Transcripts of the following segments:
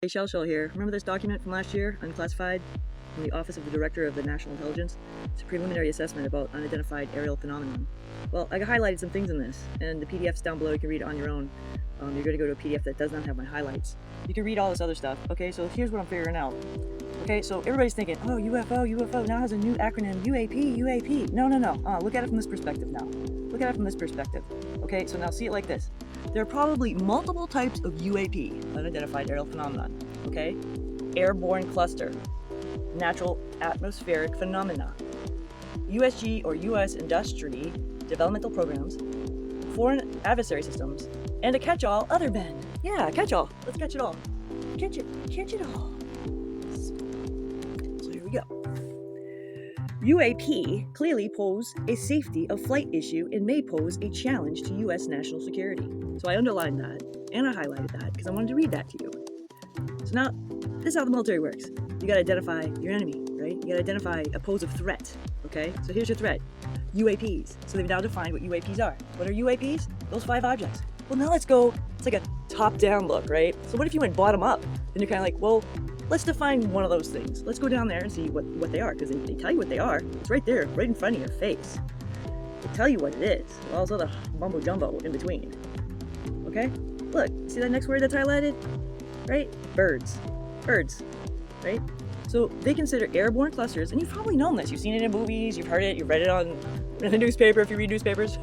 Hey, Shell here. Remember this document from last year, unclassified, from the Office of the Director of the National Intelligence? It's a preliminary assessment about unidentified aerial phenomenon. Well, I highlighted some things in this, and the PDF's down below. You can read it on your own. You're going to go to a PDF that does not have my highlights. You can read all this other stuff. Okay, so here's what I'm figuring out. Okay, so everybody's thinking, oh, UFO now has a new acronym, UAP. No. Look at it from this perspective now. Look at it from this perspective. Okay, so now see it like this. There are probably multiple types of UAP, unidentified aerial phenomenon. Okay, airborne cluster, natural atmospheric phenomena, USG or US industry developmental programs, foreign adversary systems, and a catch-all other bend. Yeah, catch-all. Let's catch it all. Catch it all. So here we go. UAP clearly pose a safety of flight issue and may pose a challenge to U.S. national security. So I underlined that and I highlighted that because I wanted to read that to you. So now, this is how the military works. You gotta identify your enemy, right? You gotta identify a pose of threat, okay? So here's your threat, UAPs. So they've now defined what UAPs are. What are UAPs? Those 5 objects. Well, now let's go, it's like a top-down look, right? So what if you went bottom up? Then you're kind of like, well, let's define one of those things. Let's go down there and see what they are, because they tell you what they are. It's right there, right in front of your face. They tell you what it is. All this other mumbo jumbo in between. Okay? Look, see that next word that's highlighted? Right? Birds, right? So they consider airborne clusters, and you've probably known this. You've seen it in movies, you've heard it, you've read it in the newspaper if you read newspapers.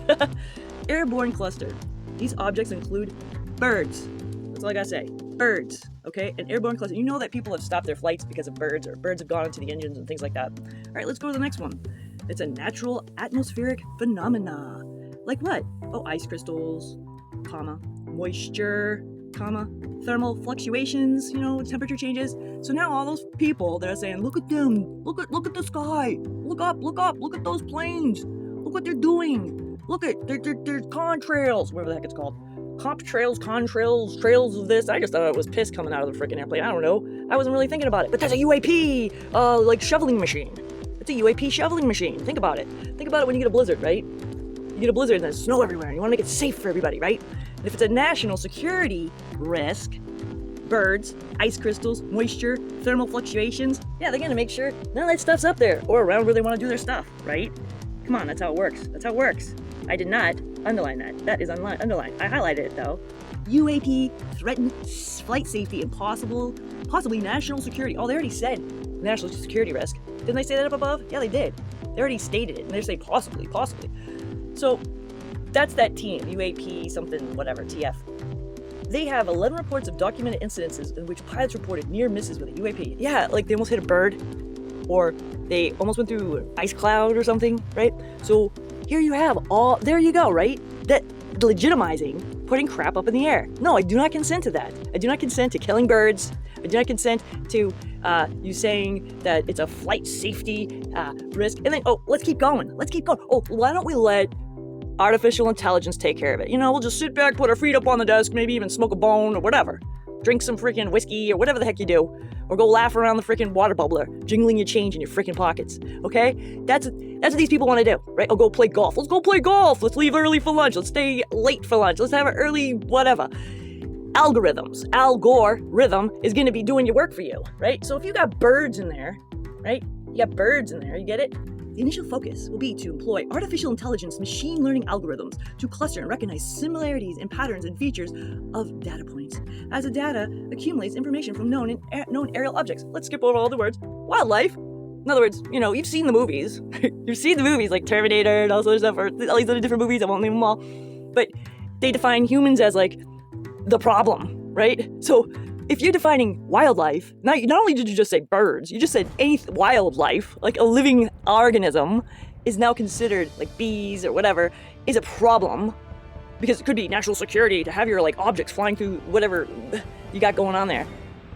Airborne cluster. These objects include birds. That's all I gotta say. Birds, okay? An airborne cluster. You know that people have stopped their flights because of birds, or birds have gone into the engines and things like that. All right, let's go to the next one. It's a natural atmospheric phenomena. Like what? Oh, ice crystals, comma, moisture, comma, thermal fluctuations, temperature changes. So now all those people that are saying, look at them, look at the sky, look up, look at those planes, look what they're doing, look at their contrails, whatever the heck it's called. Contrails, trails of this. I just thought it was piss coming out of the freaking airplane. I don't know. I wasn't really thinking about it. But there's a UAP, like shoveling machine. It's a UAP shoveling machine. Think about it. Think about it when you get a blizzard, right? You get a blizzard and there's snow everywhere and you want to make it safe for everybody, right? And if it's a national security risk, birds, ice crystals, moisture, thermal fluctuations, yeah, they're going to make sure none of that stuff's up there or around where they want to do their stuff, right? Come on, that's how it works. That's how it works. I did not underline that. That is underlined. I highlighted it though. UAP threaten flight safety and possibly national security. Oh, they already said national security risk. Didn't they say that up above? Yeah, they did. They already stated it, and they're saying possibly. So that's that team, UAP something, whatever, TF. They have 11 reports of documented incidences in which pilots reported near misses with a UAP. Yeah, like they almost hit a bird, or they almost went through an ice cloud or something, right? So here you have there you go, right? That legitimizing putting crap up in the air. No, I do not consent to that. I do not consent to killing birds. I do not consent to you saying that it's a flight safety risk. And then, let's keep going. Oh, why don't we let artificial intelligence take care of it? We'll just sit back, put our feet up on the desk, maybe even smoke a bone or whatever. Drink some freaking whiskey or whatever the heck you do. Or go laugh around the freaking water bubbler, jingling your change in your freaking pockets. Okay? That's what these people want to do, right? Go play golf. Let's go play golf. Let's leave early for lunch. Let's stay late for lunch. Let's have an early whatever. Algorithms. Algorithm is going to be doing your work for you, right? So if you got birds in there, right? You got birds in there, you get it? The initial focus will be to employ artificial intelligence machine learning algorithms to cluster and recognize similarities in patterns and features of data points. As the data accumulates information from known aerial objects. Let's skip over all the words. Wildlife. In other words, you've seen the movies. You've seen the movies like Terminator and all sorts of stuff, or all these other different movies. I won't name them all. But they define humans as like the problem, right? So if you're defining wildlife, not only did you just say birds, you just said any wildlife, like a living organism, is now considered, like bees or whatever, is a problem, because it could be national security to have your like objects flying through whatever you got going on there.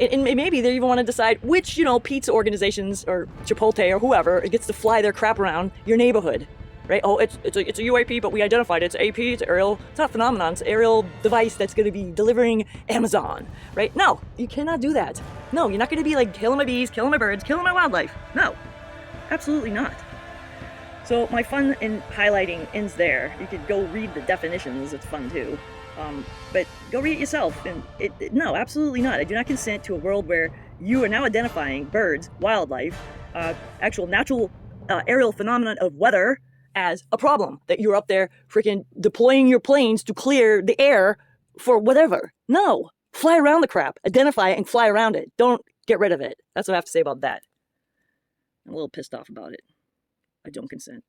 And maybe they even want to decide which, pizza organizations or Chipotle or whoever gets to fly their crap around your neighborhood. Right? Oh, it's a UAP, but we identified it. It's AP, it's aerial. It's not a phenomenon. It's an aerial device that's going to be delivering Amazon. Right? No, you cannot do that. No, you're not going to be like killing my bees, killing my birds, killing my wildlife. No, absolutely not. So my fun in highlighting ends there. You could go read the definitions. It's fun too. But go read it yourself. And no, absolutely not. I do not consent to a world where you are now identifying birds, wildlife, actual natural aerial phenomenon of weather as a problem. That you're up there freaking deploying your planes to clear the air for whatever. No, fly around the crap, identify it, and fly around it. Don't get rid of it. That's what I have to say about that. I'm a little pissed off about it. I don't consent.